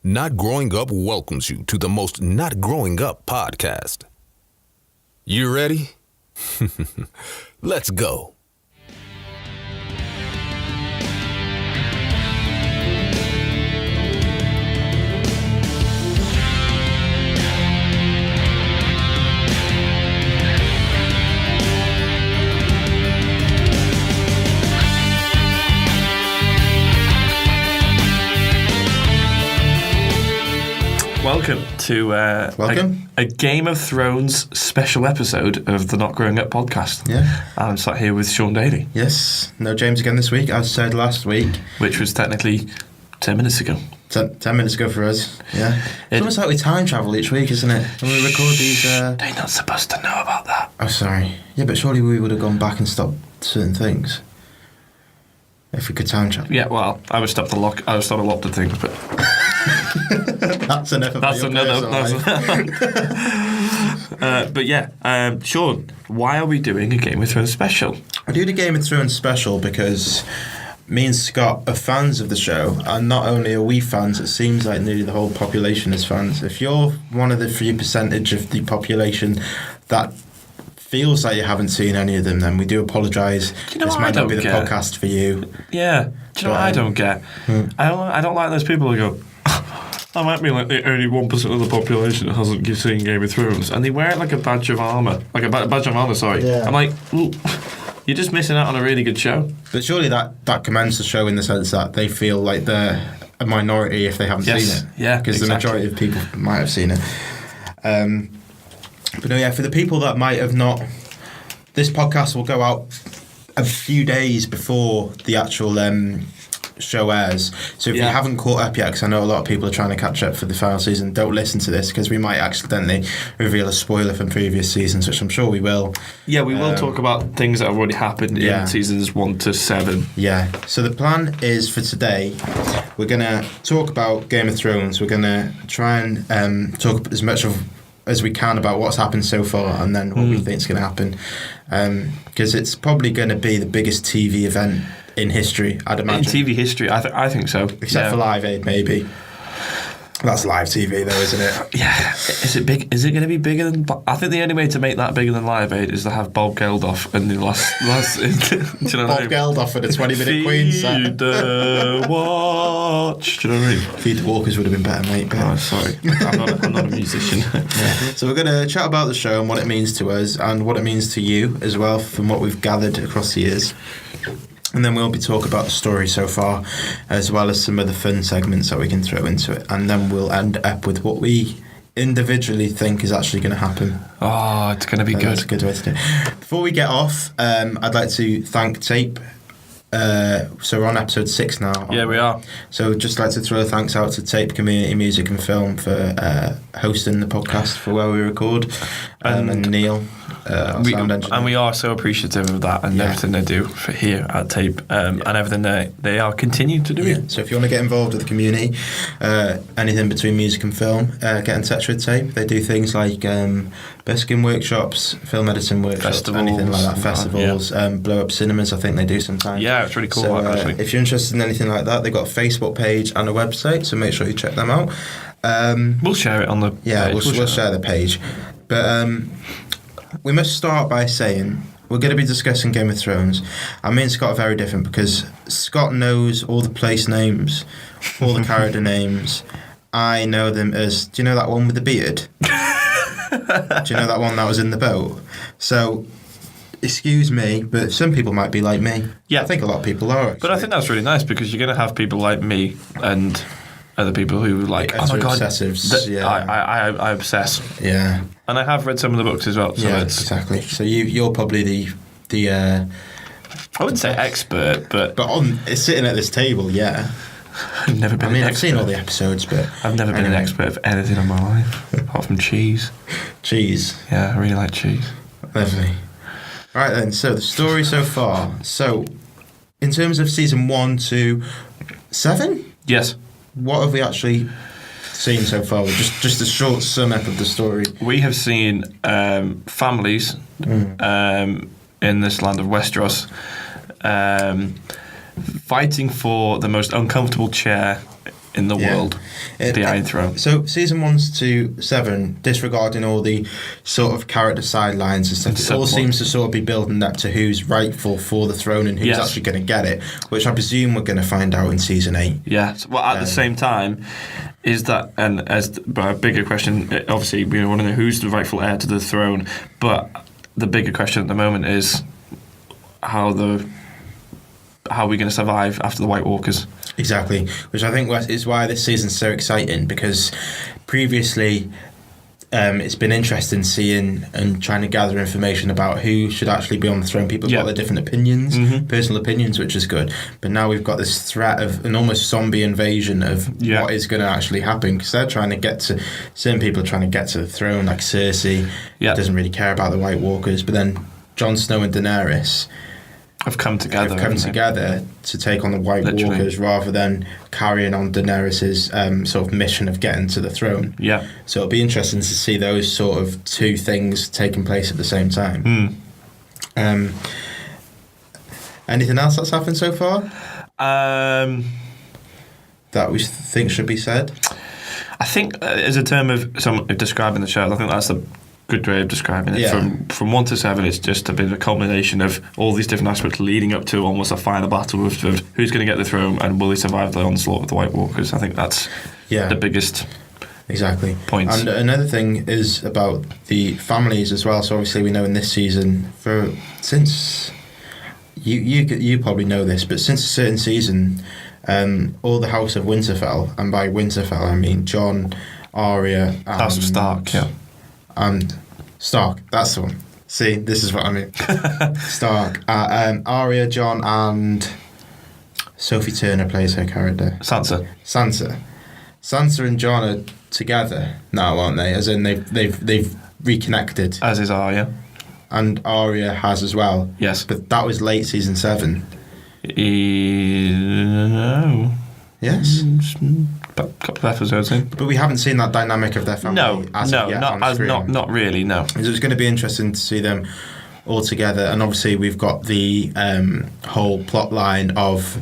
Not Growing Up welcomes you to the most Not Growing Up podcast. You ready? Let's go. Welcome to a Game of Thrones special episode of the Not Growing Up podcast. Yeah. I'm sat here with Sean Daly. Yes. No James again this week, as said last week. Which was technically 10 minutes ago. 10 minutes ago for us, yeah. It's almost like we time travel each week, isn't it? When we record these... They're not supposed to know about that. Oh, sorry. Yeah, but surely we would have gone back and stopped certain things. If we could time travel. Yeah, well, I would stop a lot of things, but... That's enough about your personal life. But yeah, Sean, why are we doing a Game of Thrones special? I do the Game of Thrones special because me and Scott are fans of the show, and not only are we fans, it seems like nearly the whole population is fans. If you're one of the few percentage of the population that feels like you haven't seen any of them, then we do apologise. This might not be the podcast for you. Yeah. Do you know what I don't get? I don't like those people who go, I might be like the only 1% of the population that hasn't seen Game of Thrones, and they wear it like a badge of armour. Yeah. I'm like, you're just missing out on a really good show. But surely that commends the show in the sense that they feel like they're a minority if they haven't seen it. Yeah, because the majority of people might have seen it. But no, yeah, for the people that might have not, this podcast will go out a few days before the actual show airs. So if you haven't caught up yet, because I know a lot of people are trying to catch up for the final season, don't listen to this because we might accidentally reveal a spoiler from previous seasons, which I'm sure we will. Yeah, we will talk about things that have already happened in seasons 1 to 7. Yeah. So the plan is for today, we're going to talk about Game of Thrones. We're going to try and talk as much as we can about what's happened so far and then what we think is going to happen. Because it's probably going to be the biggest TV event in history, I'd imagine. In TV history, I think so. Except for Live Aid, maybe. That's live TV, though, isn't it? Yeah. Is it big? Is it going to be bigger than... I think the only way to make that bigger than Live Aid is to have Bob Geldof in the last do you know Bob Geldof for the 20-minute Queen set. Feed the watch. Do you know what I mean? Feed the Walkers would have been better, mate. But... Oh, sorry. I'm not a musician. Yeah. So we're going to chat about the show and what it means to us and what it means to you as well from what we've gathered across the years. And then we'll be talking about the story so far, as well as some other fun segments that we can throw into it. And then we'll end up with what we individually think is actually going to happen. Oh, it's going to be good. That's a good way to do it. Before we get off, I'd like to thank Tape. So we're on episode 6 now. Yeah, we are. So just like to throw thanks out to Tape Community Music and Film for hosting the podcast for where we record, and Neil, our sound engineer. And we are so appreciative of that and everything they do for here at Tape, and everything they are continuing to do. So if you want to get involved with the community, anything between music and film, get in touch with Tape. They do things like busking workshops, film editing workshops, festivals, anything like that, festivals, blow up cinemas, I think they do sometimes. Yeah, it's really cool. So, actually. If you're interested in anything like that, they've got a Facebook page and a website, so make sure you check them out. We'll share it on the page. We'll share the page. But we must start by saying we're going to be discussing Game of Thrones. And me and Scott are very different because Scott knows all the place names, all the character names. I know them as, do you know that one with the beard? Do you know that one that was in the boat? So, excuse me, but some people might be like me. Yeah. I think a lot of people are, actually. But I think that's really nice because you're going to have people like me and other people who like, oh my God. Obsessives, I obsess. Yeah. And I have read some of the books as well. So yeah, exactly. So you're probably the I wouldn't say expert, but on sitting at this table, yeah. I've never been. I've seen all the episodes, but I've never been an expert for anything in my life apart from cheese. Cheese. Yeah, I really like cheese. Lovely. Right then. So the story so far. So, in terms of season 1 to 7, yes. What have we actually seen so far? Just a short sum up of the story. We have seen families in this land of Westeros fighting for the most uncomfortable chair in the world, the Iron Throne. So season 1 to 7, disregarding all the sort of character sidelines and stuff, it all seems to sort of be building up to who's rightful for the throne and who's actually going to get it, which I presume we're going to find out in season 8. Yeah. Well, at the same time, is that, and as a bigger question, obviously we want to know who's the rightful heir to the throne, but the bigger question at the moment is how are we going to survive after the White Walkers? Exactly, which I think is why this season's so exciting, because previously it's been interesting seeing and trying to gather information about who should actually be on the throne. People have got their different opinions, personal opinions, which is good. But now we've got this threat of an almost zombie invasion of what is going to actually happen, because they're trying to get to, certain people are trying to get to the throne, like Cersei, doesn't really care about the White Walkers. But then Jon Snow and Daenerys have come together. To take on the White Walkers rather than carrying on Daenerys's sort of mission of getting to the throne. Yeah. So it'll be interesting to see those sort of two things taking place at the same time. Anything else that's happened so far? That we think should be said? I think as a term of describing the show, I think that's a good way of describing it. From 1 to 7, it's just a bit of a culmination of all these different aspects leading up to almost a final battle of who's going to get the throne and will he survive the onslaught of the White Walkers. I think that's the biggest point. And another thing is about the families as well. So obviously we know in this season, since you probably know this, but since a certain season, all the House of Winterfell, and by Winterfell I mean Jon, Arya, and House of Stark, and Stark, that's the one. See, this is what I mean. Stark. Arya, Jon, and Sophie Turner plays her character. Sansa and Jon are together now, aren't they? As in they've reconnected. As is Arya. And Arya has as well. Yes. But that was late season 7. No. Yes. A couple of episodes in. But we haven't seen that dynamic of their family not really, no. So it's going to be interesting to see them all together. And obviously we've got the whole plot line of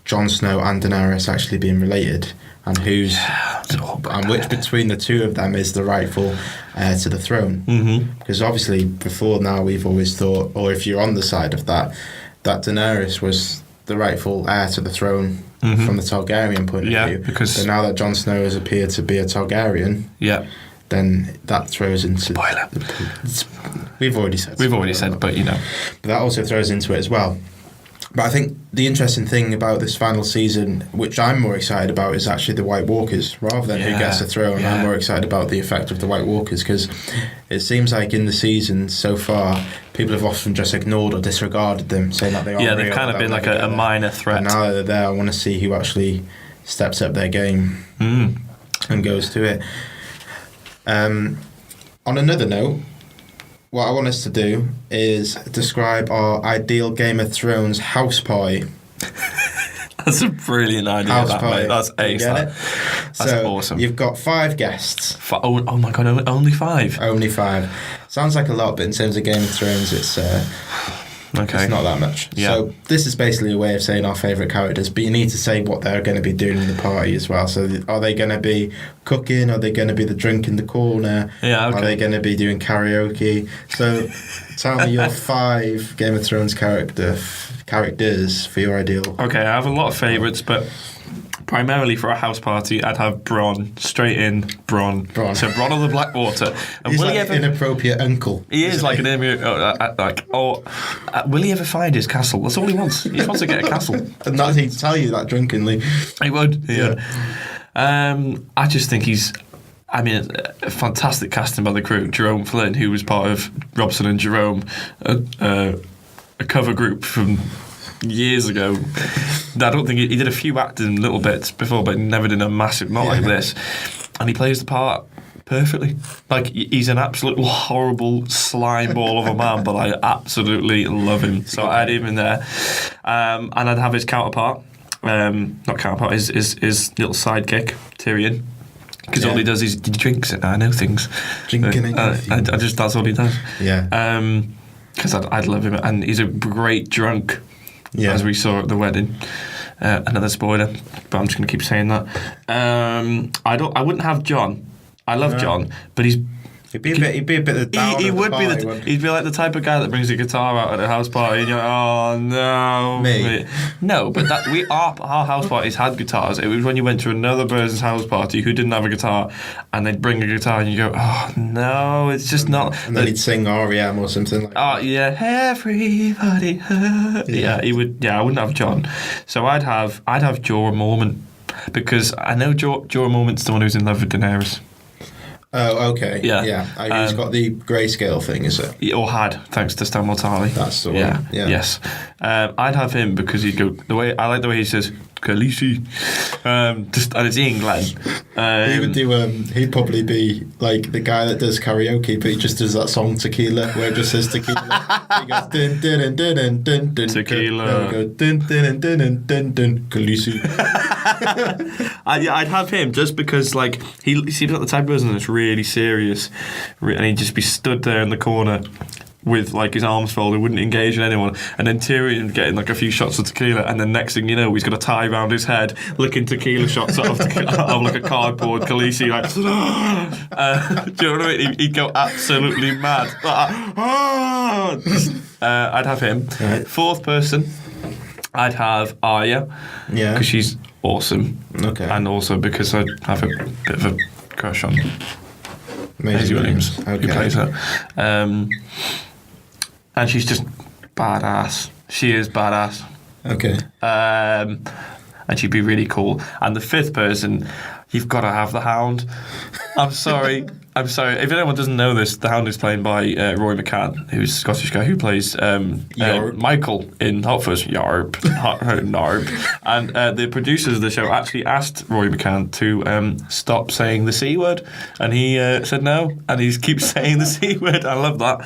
Jon Snow and Daenerys actually being related, and which between the two of them is the rightful heir to the throne. Because obviously before now we've always thought, or if you're on the side of that Daenerys was the rightful heir to the throne from the Targaryen point of view. But now that Jon Snow has appeared to be a Targaryen, then that throws into... Spoiler. We've already said, but you know. But that also throws into it as well. But I think the interesting thing about this final season, which I'm more excited about, is actually the White Walkers. Rather than who gets the throne, I'm more excited about the effect of the White Walkers, because it seems like in the season so far, people have often just ignored or disregarded them, saying that they are real. Yeah, they've kind of been like a minor threat. And now that they're there, I want to see who actually steps up their game and goes to it. On another note, what I want us to do is describe our ideal Game of Thrones house party. That's a brilliant idea, mate. That's ace. That's awesome. You've got 5 guests. Oh my god, only 5? Only 5. Sounds like a lot, but in terms of Game of Thrones, it's not that much. Yeah. So this is basically a way of saying our favourite characters, but you need to say what they're going to be doing in the party as well. So are they going to be cooking? Are they going to be the drink in the corner? Yeah, okay. Are they going to be doing karaoke? So tell me your 5 Game of Thrones characters for your ideal. Okay, I have a lot of favourites, but primarily for a house party, I'd have Bronn. Straight in, Bronn. So Bronn of the Blackwater. And He's like an inappropriate uncle. He is like an will he ever find his castle? That's all he wants. He wants to get a castle. And that's he'd tell you that drunkenly. He would. I just think he's... a fantastic casting by the crew. Jerome Flynn, who was part of Robson and Jerome, a cover group from years ago. I don't think he did a few acting little bits before, but never did a massive, not like this. And he plays the part perfectly. Like, he's an absolute horrible slime ball of a man, but I absolutely love him. So I'd have him in there. And I'd have his counterpart. Not counterpart, his little sidekick, Tyrion. Because all he does is he drinks it. I know things. Drinking it. That's all he does. Yeah. Because I'd love him, and he's a great drunk, as we saw at the wedding. Another spoiler, but I'm just going to keep saying that. I wouldn't have Jon. I love Jon, but he'd be a bit down. He would be he'd be like the type of guy that brings a guitar out at a house party, and you're like, oh no, me. No, but our house parties had guitars. It was when you went to another person's house party who didn't have a guitar, and they'd bring a guitar, and you go, oh no, it's just not. And then he'd sing REM or something like that. Oh yeah, everybody. Yeah, he would. Yeah, I wouldn't have Jon. So I'd have Jorah Mormont, because I know Jorah Mormont's the one who's in love with Daenerys. Oh, okay. Yeah. He's got the grayscale thing, is it? Or had, thanks to Stan Tarly. That's the one. Yeah. Yeah. Yes. I'd have him because he'd go I like the way he says Khaleesi. And it's Ian Glenn. He would do. He'd probably be like the guy that does karaoke, but he just does that song Tequila, where it just says tequila. He goes dun dun dun dun dun dun. Tequila. No, he goes dun dun dun dun dun dun. Khaleesi. I'd have him just because, like, he seems like the type of person that's really serious, and he'd just be stood there in the corner with like his arms folded, wouldn't engage with anyone, and then Tyrion getting like a few shots of tequila, and then next thing you know, he's got a tie around his head, licking tequila shots out of like a cardboard. Khaleesi, like, do you know what I mean? He'd go absolutely mad. I'd have him. Right. Fourth person, I'd have Arya. Yeah. Because she's awesome. Okay. And also because I have a bit of a crush on Maisie Williams. who plays her. And she's just badass. She is badass. Okay. And she'd be really cool. And the fifth person, you've got to have the Hound. I'm sorry. If anyone doesn't know this, the Hound is played by Roy McCann, who's a Scottish guy who plays Michael in Hot Fuzz. Yarp. Narp. And the producers of the show actually asked Roy McCann to stop saying the C word, and he said no, and he keeps saying the C word. I love that.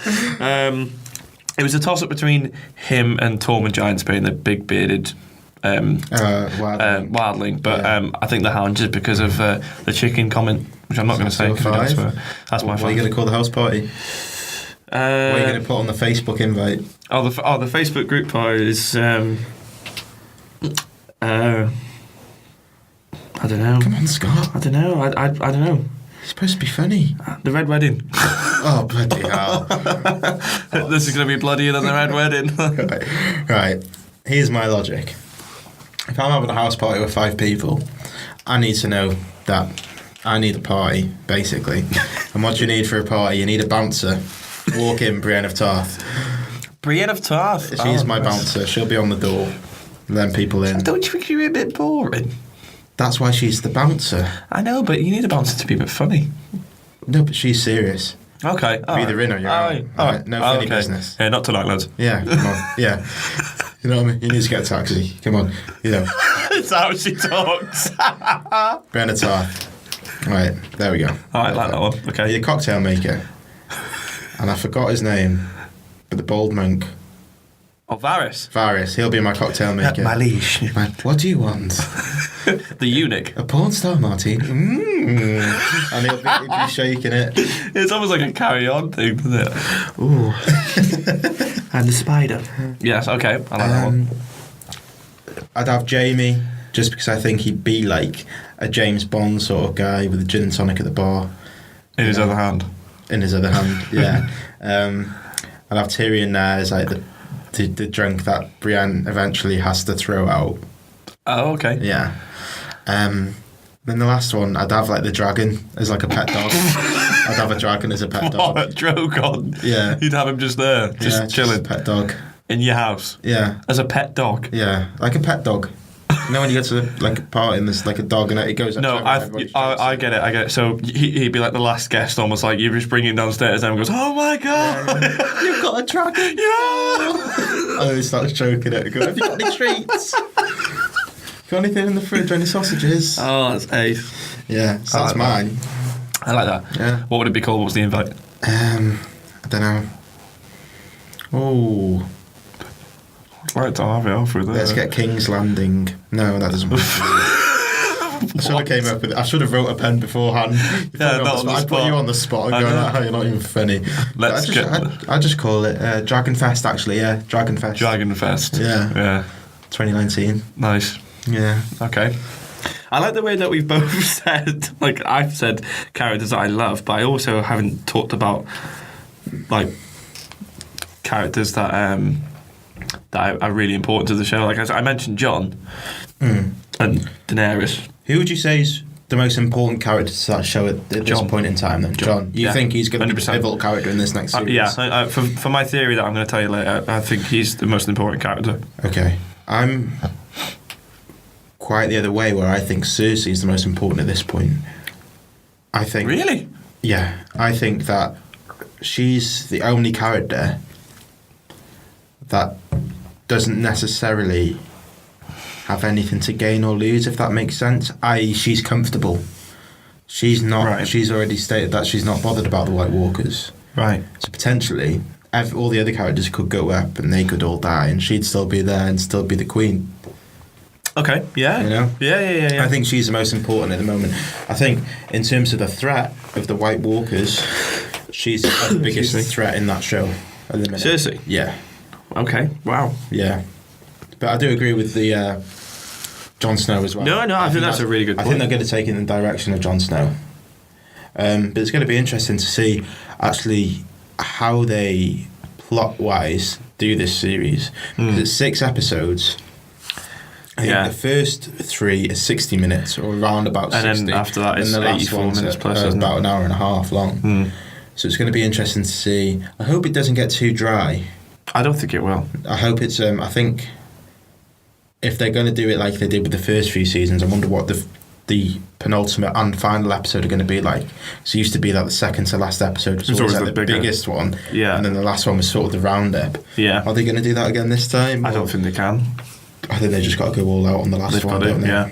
It was a toss-up between him and Tormund Giantsbane, the big bearded wildling, but yeah. I think the Hound, just because of the chicken comment, which I'm not going to say. That's my five. What are you going to call the house party? What are you going to put on the Facebook invite? The Facebook group party is I don't know. Come on, Scott. I don't know. I don't know. It's supposed to be funny. The Red Wedding. Oh, bloody hell. This is going to be bloodier than the Red Wedding. Right. Here's my logic. If I'm having a house party with 5 people, I need to know that I need a party, basically. And what you need for a party, you need a bouncer. Walk in, Brienne of Tarth. Brienne of Tarth? She's my bouncer. She'll be on the door. Let people in. Don't you think you're a bit boring? That's why she's the bouncer. I know, but you need a bouncer to be a bit funny. No, but she's serious. Okay. You're either in or you're out. All right. No funny business. Yeah, not tonight, lads. Yeah, come on. Yeah. You know what I mean? You need to get a taxi. Come on. You know. That's how she talks. Brienne of Tarth. Right, there we go. I like that one. Okay. Your cocktail maker. And I forgot his name, but the bald monk. Oh, Varys. Varys. He'll be my cocktail maker. My liege. What do you want? The eunuch. A porn star martini. And he'll be shaking it. It's almost like a carry-on thing, isn't it? Ooh. And the spider. Yes, okay. I like that one. I'd have Jaime, just because I think he'd be like a James Bond sort of guy with a gin and tonic at the bar. In his other hand. In his other hand, yeah. I'd have Tyrion there as like the drunk that Brienne eventually has to throw out. Oh, okay. Yeah. Then the last one, I'd have like the dragon as like a pet dog. I'd have a dragon as a pet dog. What, Drogon? Yeah. You'd have him just there, just chilling. Just a pet dog. In your house? Yeah. As a pet dog? Yeah, like a pet dog. You know when you go to like a party and there's like a dog and it goes... No, I get it. So he'd be like the last guest, almost like you just bring him downstairs and goes, oh my God! Yeah. You've got a dragon! Yeah! And then he starts choking it and goes, have you got any treats? Got anything in the fridge? Any sausages? Oh, that's ace. Yeah, so that's mine. I like that. Yeah. What would it be called? What's the invite? I don't know. Oh... Right to have it Alfred there. Let's get King's Landing. No, that doesn't work. I should have wrote a pen beforehand. Yeah, not on the spot. I put you on the spot and going, oh, you're not even funny. I just call it Dragonfest, actually, yeah. Dragonfest. Dragonfest. Yeah. Yeah. 2019. Nice. Yeah. Okay. I like the way that we've both said, like, I've said characters that I love, but I also haven't talked about, like, characters that are really important to the show. Like, I mentioned Jon and Daenerys. Who would you say is the most important character to that show at this Jon. point in time, then? Jon. You think he's going to be the 100%. pivotal character in this next series? For my theory that I'm going to tell you later, I think he's the most important character. Okay. I'm quite the other way, where I think Cersei is the most important at this point. I think... Really? Yeah. I think that she's the only character that doesn't necessarily have anything to gain or lose, if that makes sense. I.e., she's comfortable. She's not. Right. She's already stated that she's not bothered about the White Walkers. Right. So potentially, all the other characters could go up and they could all die, and she'd still be there and still be the queen. Okay. Yeah. You know. Yeah. I think she's the most important at the moment. I think in terms of the threat of the White Walkers, she's the biggest threat in that show at the minute. Cersei? Yeah. Okay. Wow. Yeah. But I do agree with the Jon Snow as well. No, I think that's a really good point. I think they're going to take it in the direction of Jon Snow. But it's going to be interesting to see actually how they plot-wise do this series. Because it's 6 episodes. I think the first 3 are 60 minutes, or around about 60. And then after that it's 84 minutes plus, isn't about it? an hour and a half long. So it's going to be interesting to see. I hope it doesn't get too dry. I don't think it will. I hope it's... I think if they're going to do it like they did with the first few seasons, I wonder what the penultimate and final episode are going to be like. So it used to be like the second to last episode was always like the biggest one. Yeah. And then the last one was sort of the roundup. Yeah. Are they going to do that again this time? I don't think they can. I think they just got to go all out on the last one, don't they? Yeah.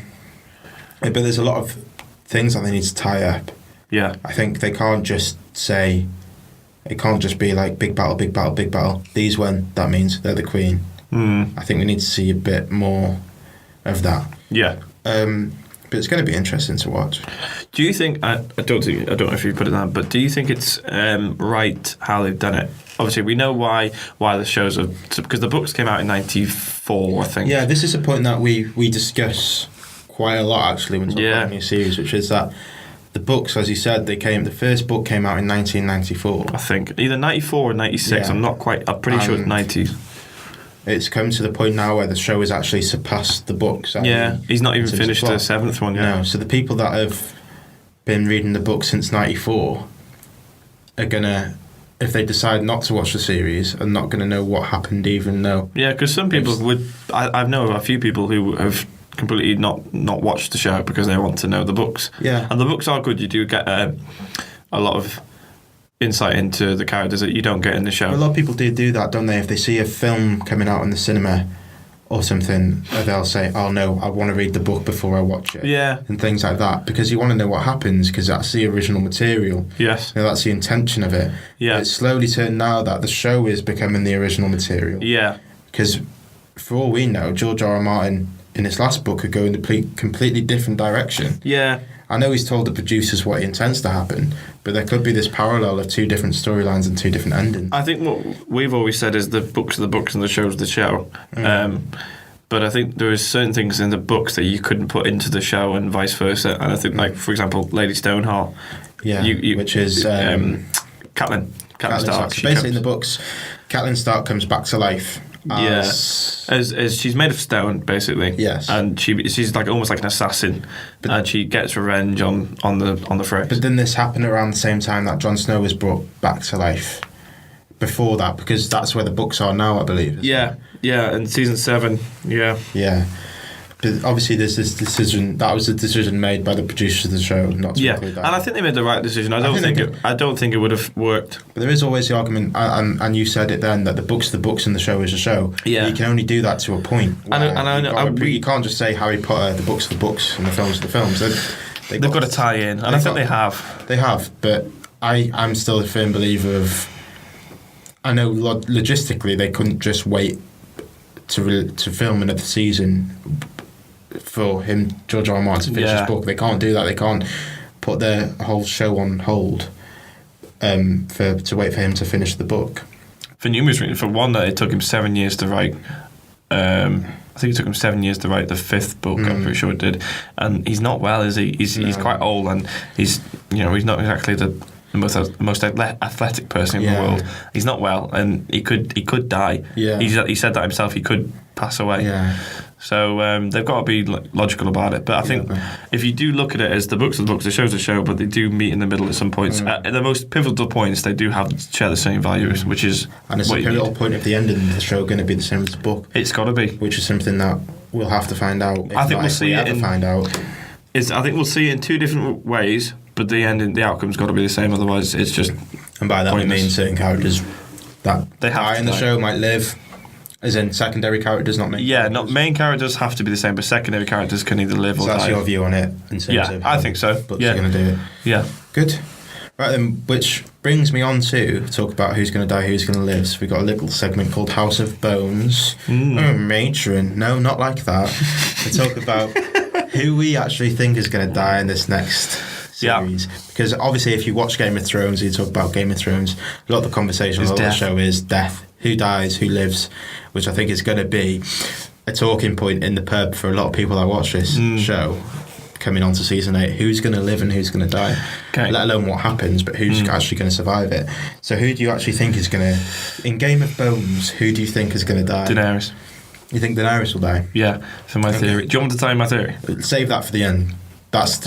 But there's a lot of things that they need to tie up. Yeah. I think they can't just say... It can't just be like big battle, big battle, big battle. These win, that means they're the queen. I think we need to see a bit more of that. Yeah. But it's going to be interesting to watch. Do you think? I don't know if you put it down, but do you think it's right how they've done it? Obviously, we know why the shows are, because the books came out in '94, I think. Yeah, this is a point that we discuss quite a lot actually when talking about a new series, which is that the books, as you said, the first book came out in 1994. I think either 94 or 96. Yeah. I'm pretty sure it's 90s. It's come to the point now where the show has actually surpassed the books. Yeah, he's not even finished the 7th one yet. No, so the people that have been reading the book since 94 are gonna, if they decide not to watch the series, are not gonna know what happened, even though... Yeah, because some people would... I know a few people who have completely not watched the show because they want to know the books. Yeah. And the books are good. You do get a lot of insight into the characters that you don't get in the show. A lot of people do that, don't they? If they see a film coming out in the cinema or something, they'll say, oh no, I want to read the book before I watch it. Yeah. And things like that, because you want to know what happens, because that's the original material. Yes. You know, that's the intention of it. Yeah. But it's slowly turned now that the show is becoming the original material. Yeah. Because for all we know, George R. R. Martin in his last book could go in a completely different direction. Yeah. I know he's told the producers what he intends to happen, but there could be this parallel of 2 different storylines and 2 different endings. I think what we've always said is the books are the books and the show's the show. But I think there is certain things in the books that you couldn't put into the show and vice versa. And I think, like, for example, Lady Stoneheart. Yeah, which is... Catelyn Stark. So basically in the books, Catelyn Stark comes back to life. As she's made of stone, basically. Yes. And she's like almost like an assassin, and she gets revenge on the Freys. But didn't this happen around the same time that Jon Snow was brought back to life? Before that, because that's where the books are now, I believe. Yeah, and season 7. Yeah. But obviously, there's this decision. That was a decision made by the producers of the show, not to include that. And I think they made the right decision. I don't think it would have worked. But there is always the argument, and you said it then, that the book's the books and the show is the show. Yeah. You can only do that to a point. You can't just say Harry Potter, the books are the books, and the films are the films. They've got to tie in, and I think they have. They have, but I'm still a firm believer of... I know logistically they couldn't just wait to film another season for him, George R. R. Martin, to finish his book. They can't do that. They can't put their whole show on hold to wait for him to finish the book. For numerous reasons. For one, that it took him 7 years to write I think it took him 7 years to write the 5th book. I'm pretty sure it did, and he's not well, is he? He's quite old, and he's not exactly the most athletic person in the world. He's not well, and he could die. Yeah. He said that himself. He could pass away. Yeah. So they've got to be logical about it. But I think if you do look at it as the books are the books, the show's a show, but they do meet in the middle at some points. At the most pivotal points, they do share the same values, which is and it's a pivotal point of the ending of the show going to be the same as the book. It's got to be, which is something that we'll have to find out. I think we'll see it. Find out. I think we'll see it in 2 different ways, but the outcome's got to be the same. Otherwise, it's just. And by that pointless. we mean certain characters that they have in the show might live. As in secondary characters, not main characters. Not main characters have to be the same, but secondary characters can either live or die. So that's your view on it in terms of how I think so. books are going to do it. Yeah. Good. Right then, which brings me on to talk about who's going to die, who's going to live. So we've got a little segment called House of Bones. Matron. No, not like that. We talk about who we actually think is going to die in this next series. Because obviously if you watch Game of Thrones, you talk about Game of Thrones, a lot of the conversation on the show is death. Who dies, who lives, which I think is going to be a talking point in the pub for a lot of people that watch this show coming on to season 8. Who's going to live and who's going to die? Okay. Let alone what happens, but who's actually going to survive it. So who do you actually think is going to... In Game of Bones, who do you think is going to die? Daenerys. You think Daenerys will die? Yeah, for my theory. Do you want me to tell you my theory? Save that for the end. At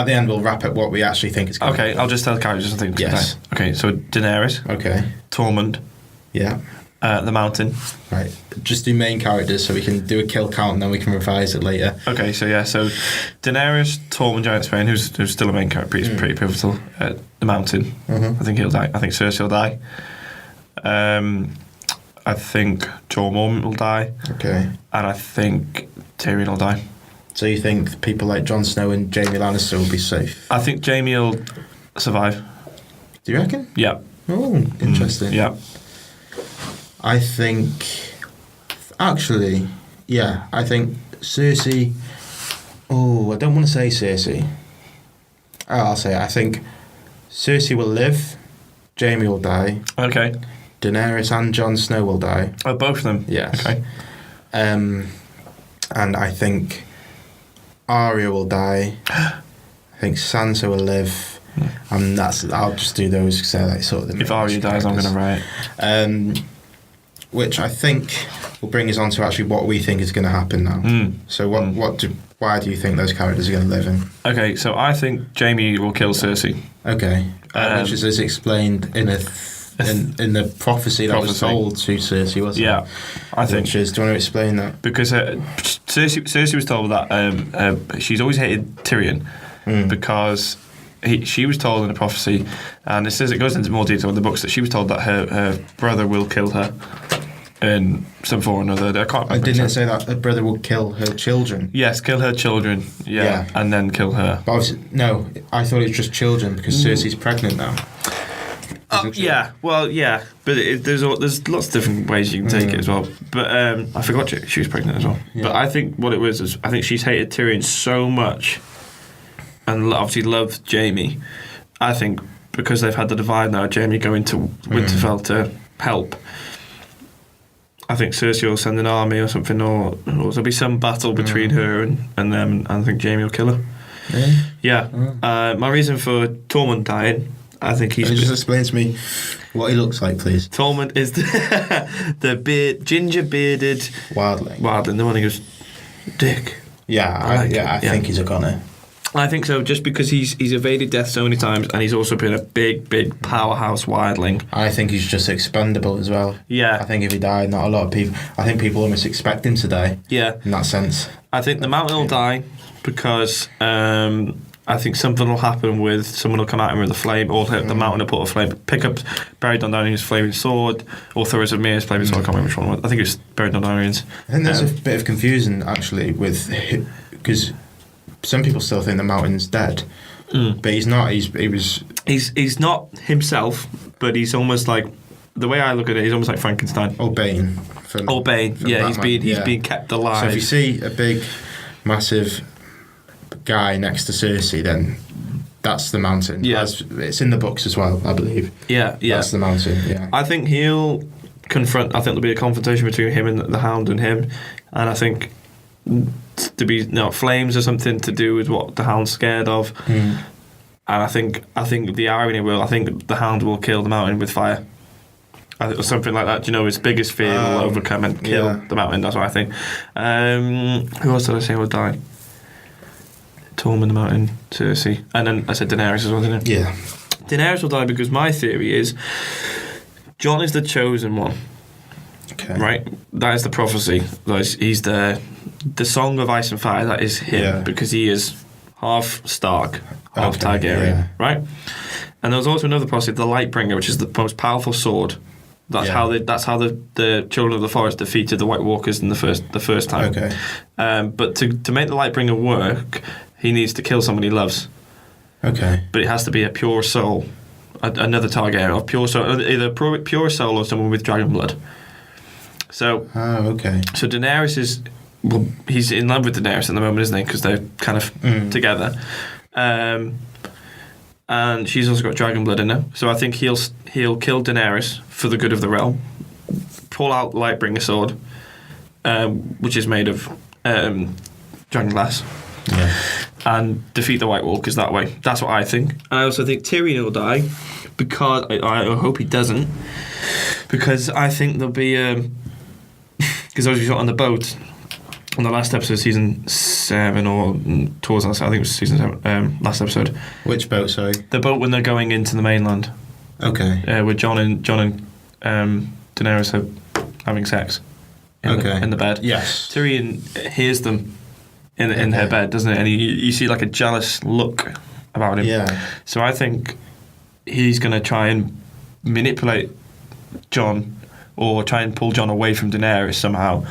the end we'll wrap up what we actually think is going to die. I'll just tell the characters I think. Yes. Okay, so Daenerys. Okay. Tormund. Yeah. The Mountain. Right. Just do main characters so we can do a kill count and then we can revise it later. Okay, so Daenerys, Tormund, Giant Spain, who's still a main character, he's pretty pivotal. The Mountain. I think he'll die. I think Cersei will die. I think Tormund will die. Okay. And I think Tyrion will die. So you think people like Jon Snow and Jaime Lannister will be safe? I think Jaime will survive. Do you reckon? Yeah. Oh, interesting. Yeah. I think... Actually, yeah, I think Cersei... Oh, I don't want to say Cersei. I'll say it. I think Cersei will live, Jaime will die. Okay. Daenerys and Jon Snow will die. Oh, both of them? Yes. Okay. And I think Arya will die. I think Sansa will live. And I'll just do those because they're like sort of the... If Arya dies, I'm going to write. Which I think will bring us on to actually what we think is going to happen now. So why do you think those characters are going to live in? Okay, so I think Jaime will kill Cersei. Okay, which is as explained in the prophecy that was told to Cersei, wasn't it? Yeah, I think. Do you want to explain that? Because Cersei was told that she's always hated Tyrion because she was told in the prophecy, and it goes into more detail in the books, that she was told that her brother will kill her in some form or another. I didn't say that her brother will kill her children. Yes, kill her children. Yeah. And then kill her. But no, I thought it was just children because Cersei's pregnant now. Yeah, well, yeah, but there's lots of different ways you can take it as well. But I forgot she was pregnant as well. Yeah. But I think what it was is I think she's hated Tyrion so much, and obviously loved Jaime. I think because they've had the divide now, Jaime going to Winterfell to help. I think Cersei will send an army or something, or there'll be some battle between her and them, and I think Jaime will kill her. Yeah. My reason for Tormund dying, I think he's... Can you just explain to me what he looks like, please? Tormund is the ginger-bearded... Wildling, the one who goes, Dick. Yeah, I think he's a goner. I think so, just because he's evaded death so many times, and he's also been a big powerhouse wildling. I think he's just expendable as well. Yeah. I think if he died, not a lot of people... I think people almost expect him to die. Yeah. In that sense. I think the Mountain will die because I think something will happen with... Someone will come at him with a flame, or the Mountain will put a flame... Pick up Beric Dondarrion's flaming sword, or Thoros of Myr's flaming sword. I can't remember which one it was. I think it was Beric Dondarrion's. I think there's a bit of confusion, actually, with... Because... Some people still think the Mountain's dead, but he's not. He's not himself, but he's almost like, the way I look at it, he's almost like Frankenstein. Or Bane. Bane. Yeah, Batman. he's being kept alive. So if you see a big, massive guy next to Cersei, then that's the Mountain. Yeah, it's in the books as well, I believe. Yeah. That's the Mountain. Yeah. I think he'll confront. I think there'll be a confrontation between him and the Hound and him, and I think to be flames or something to do with what the Hound's scared of. And I think the irony will. I think the Hound will kill the Mountain with fire. Or something like that. His biggest fear will overcome and kill the Mountain. That's what I think. Who else did I say will die? Tormund the Mountain, Cersei, and then I said Daenerys as well, didn't I? Yeah. Daenerys will die because my theory is Jon is the chosen one. Okay. Right? That is the prophecy. He's the Song of Ice and Fire. That is him because he is half Stark, half Targaryen. Right? And there was also another prophecy, the Lightbringer, which is the most powerful sword. That's how the Children of the Forest defeated the White Walkers in the first time. Okay. But to make the Lightbringer work, he needs to kill someone he loves. Okay. But it has to be a pure soul, another Targaryen of pure soul, either pure soul or someone with dragon blood. So. Oh, okay. So Daenerys is, he's in love with Daenerys at the moment, isn't he? Because they're kind of together. And she's also got dragon blood in her. So I think he'll kill Daenerys for the good of the realm. Pull out Lightbringer sword, which is made of dragon glass. Yeah. And defeat the White Walkers that way. That's what I think. And I also think Tyrion will die because I hope he doesn't. Because I think there'll be because as we saw on the boat on the last episode of season 7 or towards last, I think it was season 7, last episode. Which boat? Sorry. The boat when they're going into the mainland. Okay. Where Jon and Daenerys are having sex. In the bed. Yes. Tyrion hears them in her bed, doesn't it? And you see like a jealous look about him. Yeah. So I think he's going to try and manipulate Jon or try and pull Jon away from Daenerys somehow,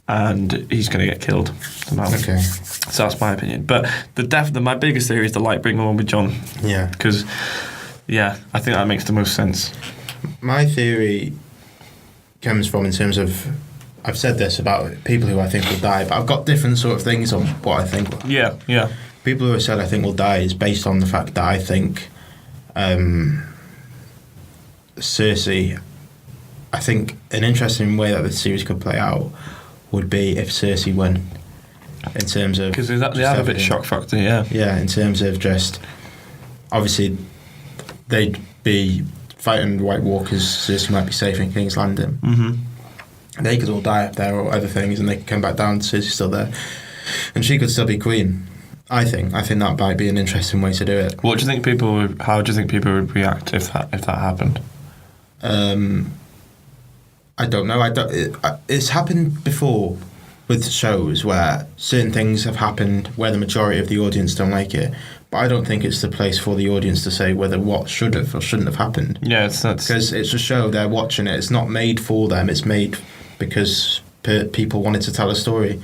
and he's going to get killed somehow. Okay. So that's my opinion. But my biggest theory is the Lightbringer one with Jon. Yeah. Because, I think that makes the most sense. My theory comes from in terms of, I've said this about people who I think will die, but I've got different sort of things on what I think. Yeah. People who have said I think will die is based on the fact that I think Cersei, I think an interesting way that the series could play out would be if Cersei won, in terms of, because they have a bit of shock factor. Yeah, in terms of just, obviously they'd be fighting White Walkers. Cersei might be safe in King's Landing. They could all die up there or other things, and they could come back down. Cersei's still there, and she could still be queen. I think that might be an interesting way to do it. How do you think people would react if that happened? I don't know. It's happened before with shows where certain things have happened where the majority of the audience don't like it. But I don't think it's the place for the audience to say whether what should have or shouldn't have happened. Yeah, because it's a show, they're watching it. It's not made for them. It's made because people wanted to tell a story.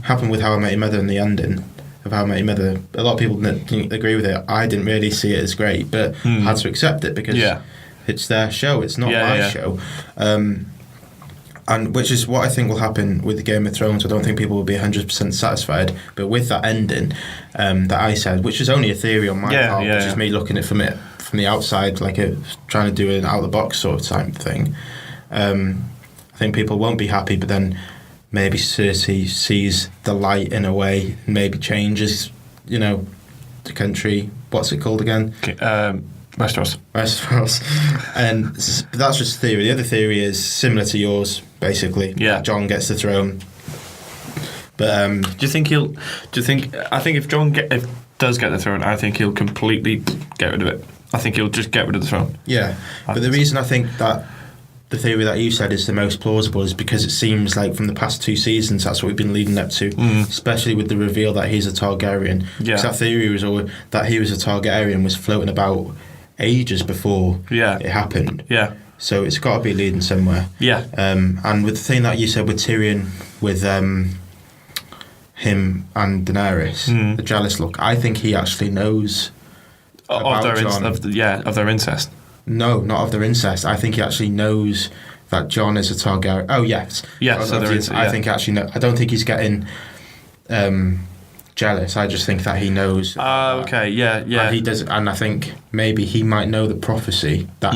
Happened with How I Met Your Mother and the ending of How I Met Your Mother. A lot of people didn't agree with it. I didn't really see it as great, but had to accept it because it's their show. It's not my show. And which is what I think will happen with the Game of Thrones. I don't think people will be 100% satisfied, but with that ending that I said, which is only a theory on my part, which is me looking at it from the outside, like trying to do an out of the box sort of type thing. I think people won't be happy, but then maybe Cersei sees the light in a way, maybe changes, the country. What's it called again? Westeros. And that's just theory. The other theory is similar to yours, basically. Yeah. Jon gets the throne. But do you think I think if Jon does get the throne, I think he'll completely get rid of it. I think he'll just get rid of the throne. Yeah. But the reason I think that the theory that you said is the most plausible is because it seems like from the past 2 seasons that's what we've been leading up to, especially with the reveal that he's a Targaryen. Yeah. Because that theory was always that he was a Targaryen was floating about ages before it happened. Yeah. So it's got to be leading somewhere. Yeah. And with the thing that you said with Tyrion, with him and Daenerys, the jealous look, I think he actually knows of their incest. No, not of their incest. I think he actually knows that Jon is a Targaryen. Oh yes. Yes. I think actually no. I don't think he's getting jealous. I just think that he knows. Okay, yeah. And he does, and I think maybe he might know the prophecy that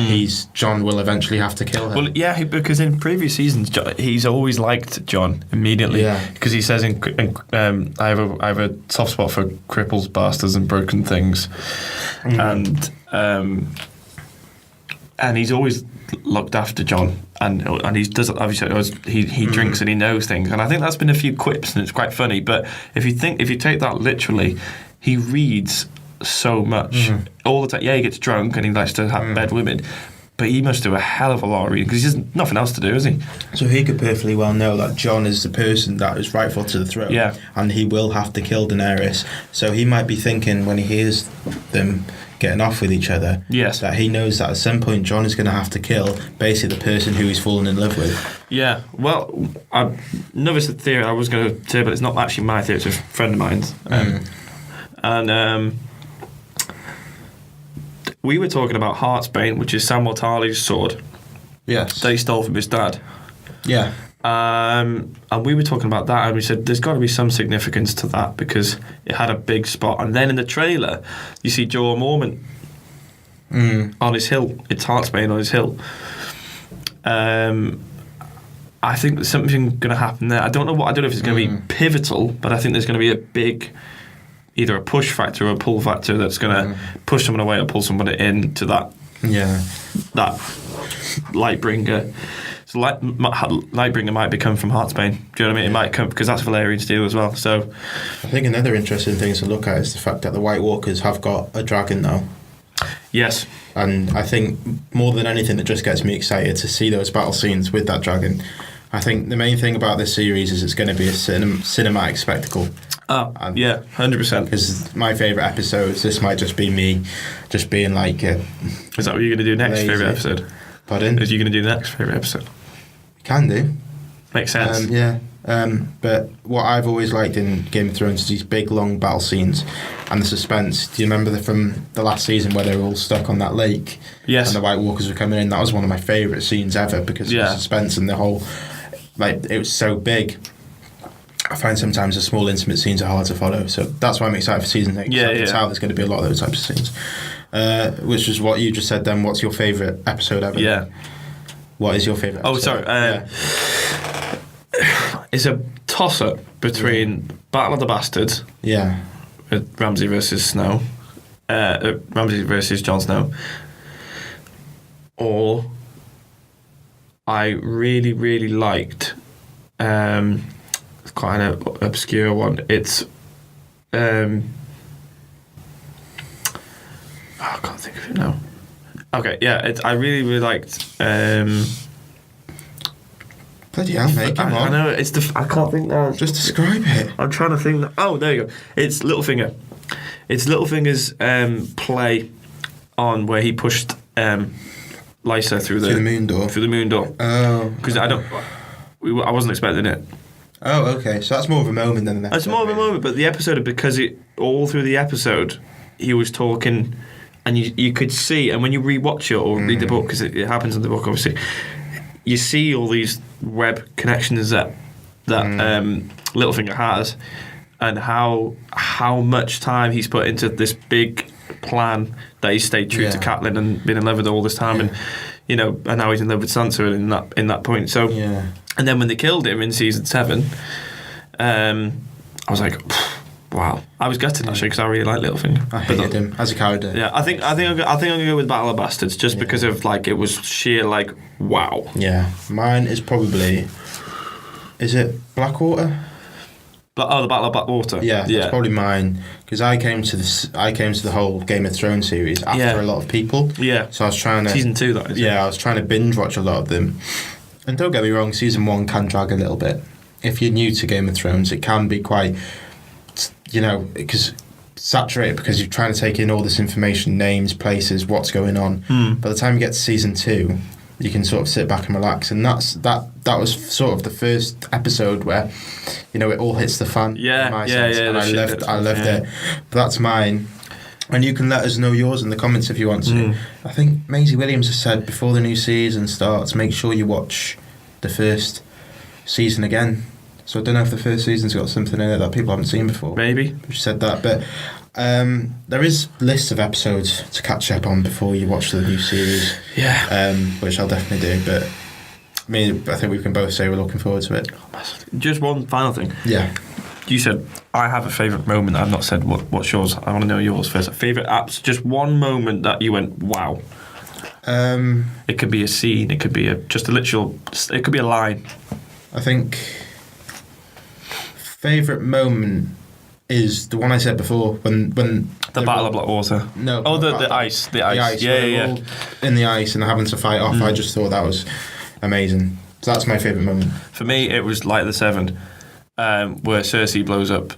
Jon will eventually have to kill him. Well, yeah, because in previous seasons, he's always liked Jon immediately. Yeah. Because he says, I have a soft spot for cripples, bastards, and broken things. And he's always looked after Jon, and he does, obviously he drinks and he knows things, and I think that's been a few quips and it's quite funny. But if you take that literally, he reads so much all the time. Yeah, he gets drunk and he likes to have bed women, but he must do a hell of a lot of reading because he has nothing else to do, is he? So he could perfectly well know that Jon is the person that is rightful to the throne, and he will have to kill Daenerys. So he might be thinking when he hears them getting off with each other, that he knows that at some point Jon is going to have to kill basically the person who he's fallen in love with. Yeah, well, another theory I was going to say, but it's not actually my theory, it's a friend of mine's. And we were talking about Heartsbane, which is Samwell Tarly's sword. Yes. That he stole from his dad. Yeah. And we were talking about that, and we said there's got to be some significance to that because it had a big spot. And then in the trailer, you see Jorah Mormont on his hill. It's Heartsbane on his hill. I think there's something going to happen there. I don't know if it's going to be pivotal, but I think there's going to be a big, either a push factor or a pull factor that's going to push someone away or pull someone into that. Yeah. That Lightbringer. So Lightbringer might become from Heartsbane. Do you know what I mean? It might come because that's Valyrian steel as well. So I think another interesting thing to look at is the fact that the White Walkers have got a dragon now. Yes. And I think more than anything, that just gets me excited to see those battle scenes with that dragon. I think the main thing about this series is it's going to be a cinematic spectacle. Oh, yeah, 100%. Because my favourite episodes, this might just be me just being like... is that what you're going to do next, favourite episode? Pardon? Is you going to do the next favourite episode? Can do. Makes sense. Yeah. But what I've always liked in Game of Thrones is these big, long battle scenes and the suspense. Do you remember from the last season where they were all stuck on that lake? Yes. And the White Walkers were coming in? That was one of my favourite scenes ever because of the suspense and the whole... Like, it was so big. I find sometimes the small, intimate scenes are hard to follow. So that's why I'm excited for season 8. Yeah, I can tell there's going to be a lot of those types of scenes. Which is what you just said then. What's your favourite episode ever? Yeah. What is your favourite episode? Oh, sorry. It's a toss-up between Battle of the Bastards. Yeah. With Ramsay versus Snow. Ramsay versus Jon Snow. Or I really, really liked quite an obscure one. It's I can't think of it now. Okay, yeah, I really, really liked. Bloody hell, mate! Come on. I know it's I can't think now. Just describe it. I'm trying to think. Oh, there you go. It's Littlefinger. It's Littlefinger's play on where he pushed Lysa through the moon door. Through the moon door. Oh. Because I wasn't expecting it. Oh, okay. So that's more of a moment than an episode. It's more of a moment, but the episode, because all through the episode, he was talking, and you could see, and when you rewatch it or read the book, because it happens in the book, obviously, you see all these web connections that Littlefinger has, and how much time he's put into this big plan that he stayed true to Catelyn and been in love with her all this time, and and now he's in love with Sansa in that point. So, and then when they killed him in season 7, I was like, wow. I was gutted actually because I really like Littlefinger. I hated him as a character. Yeah, I think I'm gonna go with Battle of Bastards just because of it was sheer wow. Yeah, mine is probably. Is it Blackwater? The Battle of Blackwater. Yeah, that's probably mine because I came to the whole Game of Thrones series after a lot of people. Yeah. So I was trying to season 2 that is. Yeah, I was trying to binge watch a lot of them. And don't get me wrong, season 1 can drag a little bit. If you're new to Game of Thrones, it can be quite, because saturated because you're trying to take in all this information, names, places, what's going on. By the time you get to season 2, you can sort of sit back and relax, and that was sort of the first episode where, it all hits the fan. Yeah. And I loved it. But that's mine. And you can let us know yours in the comments if you want to. I think Maisie Williams has said before the new season starts, make sure you watch the first season again, so I don't know if the first season's got something in it that people haven't seen before. Maybe. You said that, but there is lists of episodes to catch up on before you watch the new series. Yeah. Which I'll definitely do, but I think we can both say we're looking forward to it. Just one final thing. Yeah. You said, I have a favourite moment. I've not said what's yours. I want to know yours first. Favourite apps, just one moment that you went, wow. It could be a scene, it could be it could be a line. I think favourite moment is the one I said before when the Battle of Blackwater. No. Oh, the ice. The ice. Yeah. All in the ice and having to fight off. I just thought that was amazing. So that's my favourite moment. For me, it was Light of the Seven, where Cersei blows up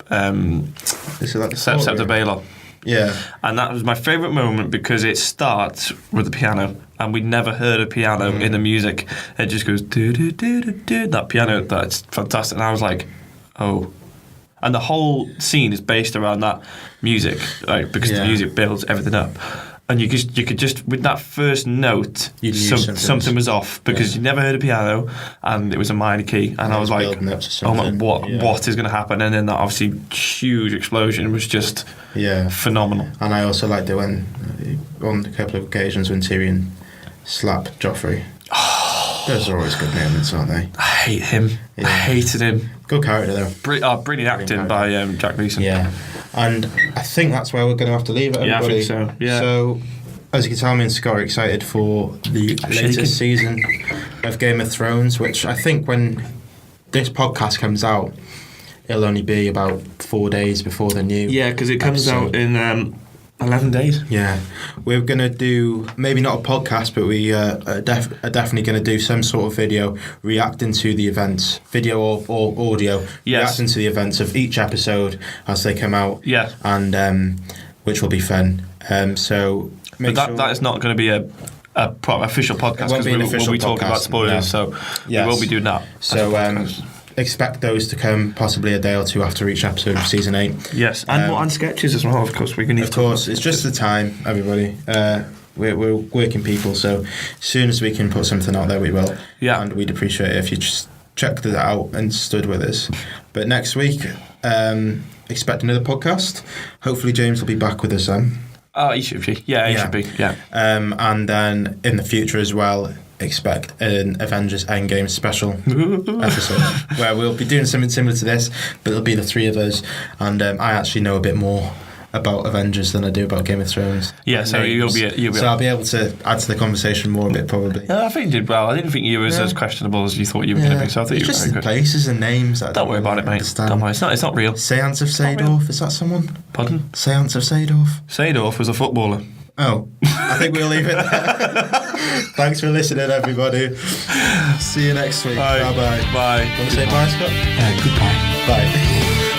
Sept of Baelor. Yeah. And that was my favourite moment because it starts with the piano, and we'd never heard a piano in the music. It just goes do do do do do. That piano, that's fantastic. And I was like, oh. And the whole scene is based around that music, like, because the music builds everything up. And you could just with that first note, something was off because you never heard a piano, and it was a minor key, and I was like, "Oh my, what is going to happen?" And then that obviously huge explosion was just phenomenal. And I also liked it when on a couple of occasions when Tyrion slapped Joffrey. Those are always good moments, aren't they? I hate him. Yeah. I hated him. Good character though. Brilliant acting by Jack Gleeson. Yeah. And I think that's where we're going to have to leave it, everybody. Yeah, I think so. Yeah. So, as you can tell, me and Scott are excited for the latest season of Game of Thrones, which I think when this podcast comes out, it'll only be about 4 days before the new. Yeah, because it comes out in 11 days. Yeah. We're going to do, maybe not a podcast, but we are definitely going to do some sort of video reacting to the events, video or audio, reacting to the events of each episode as they come out. Yeah. And which will be fun. So but that is not going to be a proper official podcast because we'll be talking about spoilers, so we will be doing that. So expect those to come possibly a day or two after each episode of season 8. Yes, and sketches as well. Of course, we can. Of course, it's just the time, everybody. We're working people, so as soon as we can put something out there, we will. Yeah, and we'd appreciate it if you just checked it out and stood with us. But next week, expect another podcast. Hopefully, James will be back with us then. Oh, he should be. Yeah, he should be. Yeah. And then in the future as well, expect an Avengers Endgame special episode where we'll be doing something similar to this, but it'll be the three of us. And I actually know a bit more about Avengers than I do about Game of Thrones. Yeah, so you'll be. So I'll be able to add to the conversation more a bit, probably. Yeah, I think you did well. I didn't think you were as questionable as you thought you were going to be. So I think you were just very good. Places and names. Don't worry about it, mate. Don't worry. It's not real. Seance of Sadorf. Is that someone? Pardon? Seance of Sadorf. Sadorf was a footballer. Oh, I think we'll leave it there. Thanks for listening, everybody. See you next week. Bye-bye. Bye. Want to say bye, Scott? Goodbye. Bye.